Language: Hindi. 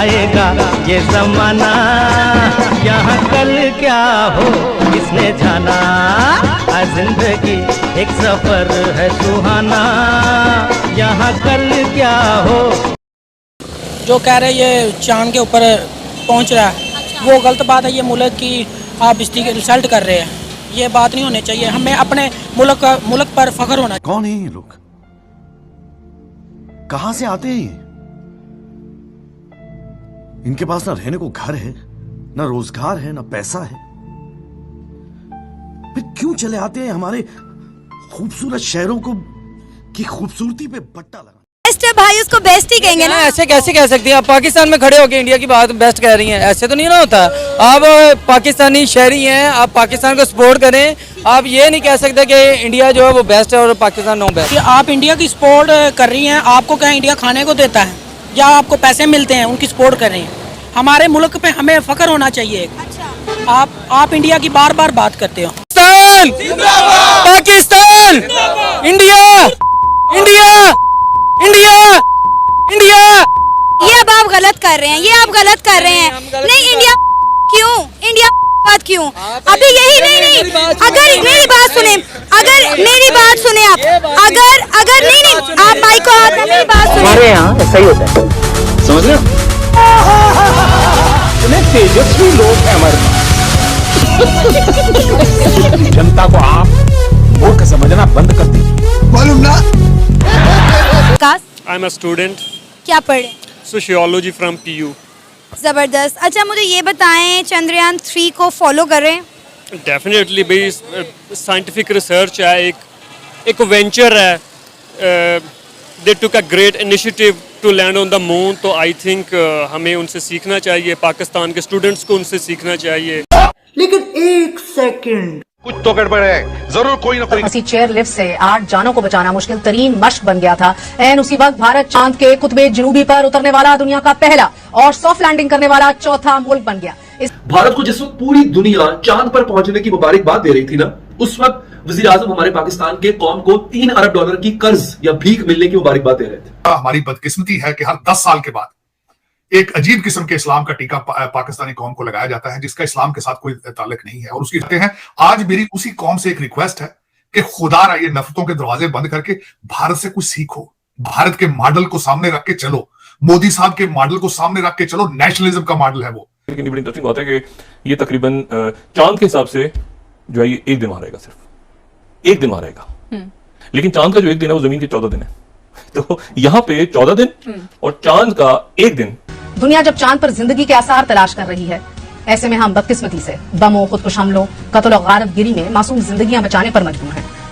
आएगा ये जमाना, यहाँ कल क्या हो किसने जाना। जिंदगी एक सफर है सुहाना, यहाँ कल क्या हो। जो कह रहे ये चांद के ऊपर पहुंच रहा है, वो गलत बात है। ये मुल्क की आप इसकी इंसल्ट कर रहे हैं, ये बात नहीं होनी चाहिए। हमें अपने मुल्क पर फख्र होना। कौन है ये लोग, कहां से आते हैं ये? इनके पास ना रहने को घर है, ना रोजगार है, ना पैसा है, फिर क्यों चले आते हैं हमारे खूबसूरत शहरों को की खूबसूरती पे बट्टा लगा। बेस्ट है भाई, उसको बेस्ट ही कहेंगे ना। ऐसे कैसे कह सकती हैं आप? पाकिस्तान में खड़े होकर इंडिया की बात बेस्ट कह रही हैं, ऐसे तो नहीं ना होता। आप पाकिस्तानी शहरी हैं, आप पाकिस्तान को सपोर्ट करें। आप ये नहीं कह सकते कि इंडिया जो है वो बेस्ट है और पाकिस्तान नो बेस्ट। आप इंडिया की सपोर्ट कर रही हैं, आपको क्या इंडिया खाने को देता है या आपको पैसे मिलते हैं उनकी सपोर्ट कर रही हैं? हमारे मुल्क पे हमें फख्र होना चाहिए। अच्छा। आप इंडिया की बार बार बात करते हो। Pakistan, India, India, India, India. ये अब आप गलत कर रहे हैं, ये आप गलत कर रहे हैं। नहीं, इंडिया क्यों, इंडिया बात क्यों? अभी यही नहीं, अगर मेरी बात सुने, अगर मेरी बात सुने आप, अगर नहीं आप माइक को हाथ में मेरी बात सुने। हमारे यहाँ ऐसा ही होता है, समझ रहे हो? तेजस्वी लोग हैं हमारे जनता को आप मूर्ख समझना बंद कर दीजिए, मालूम ना। I am a student. क्या पढ़े? Sociology from PU। जबरदस्त। अच्छा, मुझे ये बताएं, चंद्रयान 3 को फॉलो कर रहे हैं? डेफिनेटली भाई, साइंटिफिक रिसर्च है, एक वेंचर है। They took a great initiative to land on the moon. तो आई थिंक हमें उनसे सीखना चाहिए, पाकिस्तान के स्टूडेंट्स को उनसे सीखना चाहिए। लेकिन एक सेकंड, कुछ तो गड़बड़ है, जरूर कोई ना कोई। किसी चेयर लिफ्ट से 8 जानों को बचाना मुश्किल तरीन मश्क बन गया था। एन उसी वक्त भारत चांद के कुतबे जनूबी पर उतरने वाला दुनिया का पहला और सॉफ्ट लैंडिंग करने वाला चौथा मुल्क बन गया। भारत को जिस वक्त पूरी दुनिया चांद पर पहुंचने की मुबारकबाद दे रही थी ना, उस वक्त वजीर आजम हमारे पाकिस्तान के कौम को $3 अरब की कर्ज या भीख मिलने की मुबारकबाद दे रहे थे। हमारी बदकिस्मती है कि हर 10 साल के बाद एक अजीब किस्म के इस्लाम का टीका पाकिस्तानी कौम को लगाया जाता है, जिसका इस्लाम के साथ कोई ताल्लुक नहीं है। और उसकी कहते हैं, आज मेरी उसी कौम से एक रिक्वेस्ट है कि खुदा ये नफरतों के दरवाजे बंद करके भारत से कुछ सीखो, भारत के मॉडल को सामने रख के चलो, मोदी साहब के मॉडल को सामने रख के चलो, नेशनलिज्म का मॉडल है वो। लेकिन बड़ी इंटरेस्टिंग बात है कि ये तकरीबन चांद के हिसाब से जो है ये 1 दिन वहां रहेगा, सिर्फ 1 दिन वहां रहेगा। लेकिन चांद का जो 1 दिन है वो जमीन के 14 दिन है। तो यहाँ पे 14 दिन और चांद का 1 दिन। दुनिया जब चांद पर जिंदगी के आसार तलाश कर रही है, ऐसे में हम बदकिस्मती से बमों, खुदकुश हमलों, कत्ल और गारतगिरी में मासूम जिंदगियां बचाने पर मजबूर हैं।